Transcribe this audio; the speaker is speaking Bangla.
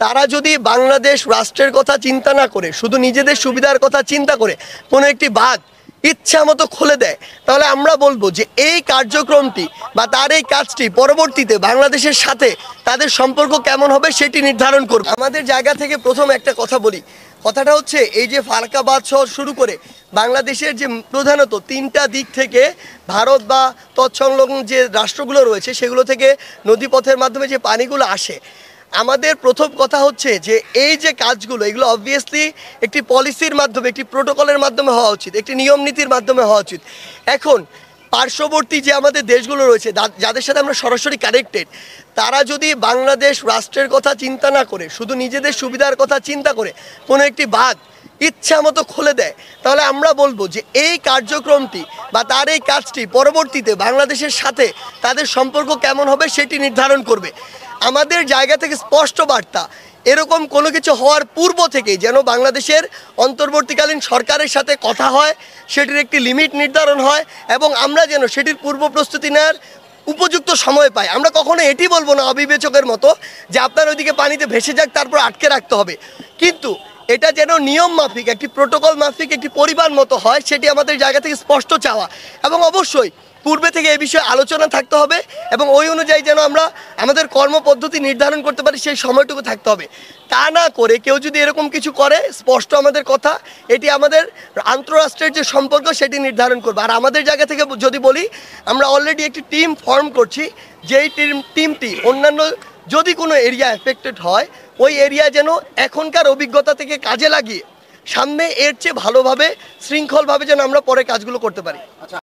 তারা যদি বাংলাদেশ রাষ্ট্রের কথা চিন্তা না করে শুধু নিজেদের সুবিধার কথা চিন্তা করে কোনো একটি বাঁধ ইচ্ছা মতো খুলে দেয়, তাহলে আমরা বলবো যে এই কার্যক্রমটি বা তার এই কাজটি পরবর্তীতে বাংলাদেশের সাথে তাদের সম্পর্ক কেমন হবে সেটি নির্ধারণ করবে। আমাদের জায়গা থেকে প্রথম একটা কথা বলি, কথাটা হচ্ছে এই যে ফারাক্কা বাঁধ সহ শুরু করে বাংলাদেশের যে প্রধানত তিনটা দিক থেকে ভারত বা তৎসংলগ্ন যে রাষ্ট্রগুলো রয়েছে সেগুলো থেকে নদীপথের মাধ্যমে যে পানিগুলো আসে, আমাদের প্রথম কথা হচ্ছে যে এই যে কাজগুলো এগুলো অবভিয়াসলি একটি পলিসির মাধ্যমে, একটি প্রোটোকলের মাধ্যমে হওয়া উচিত, একটি নিয়ম নীতির মাধ্যমে হওয়া উচিত। এখন পার্শ্ববর্তী যে আমাদের দেশগুলো রয়েছে যাদের সাথে আমরা সরাসরি কানেক্টেড, তারা যদি বাংলাদেশ রাষ্ট্রের কথা চিন্তা না করে শুধু নিজেদের সুবিধার কথা চিন্তা করে কোনো একটি বাঁধ ইচ্ছা মতো খুলে দেয়, তাহলে আমরা বলবো যে এই কার্যক্রমটি বা তার এই কাজটি পরবর্তীতে বাংলাদেশের সাথে তাদের সম্পর্ক কেমন হবে সেটি নির্ধারণ করবে। আমাদের জায়গা থেকে স্পষ্ট বার্তা, এরকম কোনো কিছু হওয়ার পূর্ব থেকেই যেন বাংলাদেশের অন্তর্বর্তীকালীন সরকারের সাথে কথা হয়, সেটির একটি লিমিট নির্ধারণ হয় এবং আমরা যেন সেটির পূর্ব প্রস্তুতি নেওয়ার উপযুক্ত সময় পাই। আমরা কখনো এটি বলবো না অবিবেচকের মতো যে আপনার ওইদিকে পানিতে ভেসে যাক তারপর আটকে রাখতে হবে, কিন্তু এটা যেন নিয়ম মাফিক, একটি প্রোটোকল মাফিক, একটি পরিবার মতো হয়, সেটি আমাদের জায়গা থেকে স্পষ্ট চাওয়া। এবং অবশ্যই পূর্বে থেকে এই বিষয়ে আলোচনা থাকতে হবে এবং ওই অনুযায়ী যেন আমরা আমাদের কর্মপদ্ধতি নির্ধারণ করতে পারি, সেই সময়টুকু থাকতে হবে। তা না করে কেউ যদি এরকম কিছু করে, স্পষ্ট আমাদের কথা, এটি আমাদের আন্তঃরাষ্ট্রের যে সম্পর্ক সেটি নির্ধারণ করবে। আর আমাদের জায়গা থেকে যদি বলি, আমরা অলরেডি একটি টিম ফর্ম করছি, যেই টিমটি অন্যান্য যদি কোনো এরিয়া এফেক্টেড হয় ওই এরিয়া যেন এখনকার অভিজ্ঞতা থেকে কাজে লাগিয়ে সামনে এর চেয়ে ভালোভাবে শৃঙ্খলভাবে যেন আমরা পরে কাজগুলো করতে পারি।